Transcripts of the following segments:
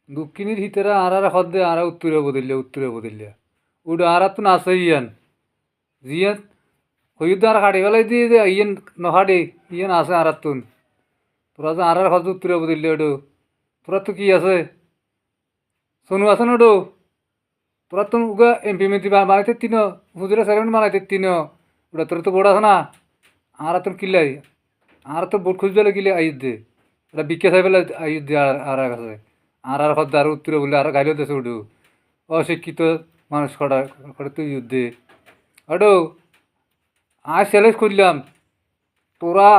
দক্ষিণের হিতেরা আর হদ্দে আর উত্তরে বদলিয়া উডা আর তো নাচে ইয়ান জিয়ান হইদ আর কাটি গেলাই দিয়ে যে ইয়েন নহাডে ইয়েন আছে আর তুন তোরা যে আর হদ্দে উত্তরে বদলিয়া ওডো তোরা তো কি আছে সোনু আছে নোডো তোরা তো উগা এমপি মেপি বানাইতে তিন হুজুরে সেরেমনি বানাইতে তিন ওটা তোর তো বড় আছে না আর তোর কিল্লাই আর তোর বোট খুঁজবে কিলে আইত দে ওটা বিকে চাই পেলে আইত দে আর কাছে আর হদ্দে আর উত্তরে বলে আর গাইলেও দেশে উঠু অশিক্ষিত মানুষ কটা তুই যুদ্ধে ওটো আজ চ্যালেঞ্জ করলাম তোরা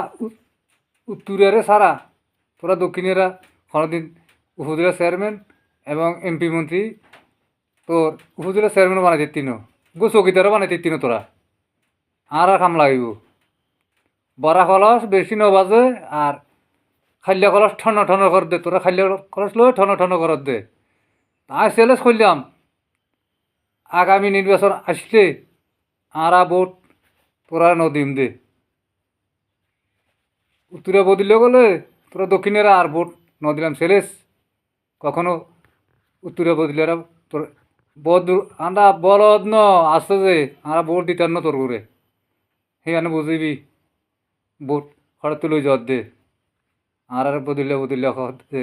উত্তরের সারা তোরা দক্ষিণেরা কোনোদিন উপজেলা চেয়ারম্যান এবং এমপি মন্ত্রী তোর উপজেলা চেয়ারম্যান বানাইতে তিন গো চৌকিদারও বানাইতে তিন তোরা আর কাম লাগিব বড়া কলস বেশি নবাজে আর খাল্লা কলস ঠন ঠন কর দে তোরা খাল্লা কলস লই ঠন ঠন কর দে আজ চ্যালেঞ্জ করলাম আগামী নির্বাচন আসলে আরা ভোট তোরা নদিম দে উত্তরে বদিলে গেলে তোরা দক্ষিণেরা আর ভোট নদিলাম ছেলেস কখনো উত্তরে বদিলেরা তোর বদ আমরা বলদ ন আসতে যে আমরা ভোট দিতাম না তোর করে সেখানে বুঝিবি ভোট খড় তুলে যাওয়ার দে আর বদিলে দে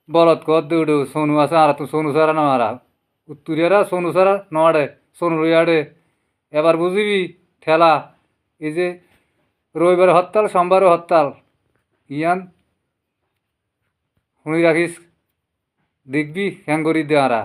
বলদ কর দে উঠু সোনু আছে আর তো সোনু সারা না মারা উত্তরেরা সোনু সারা নড়ে সোনু রইয়াড়ে এবার বুঝিবি ঠেলা এই যে রবিবার হরতাল সোমবারও হরতাল ইয়ান শুনি রাখিস দেখবি হ্যাং করি দে আরা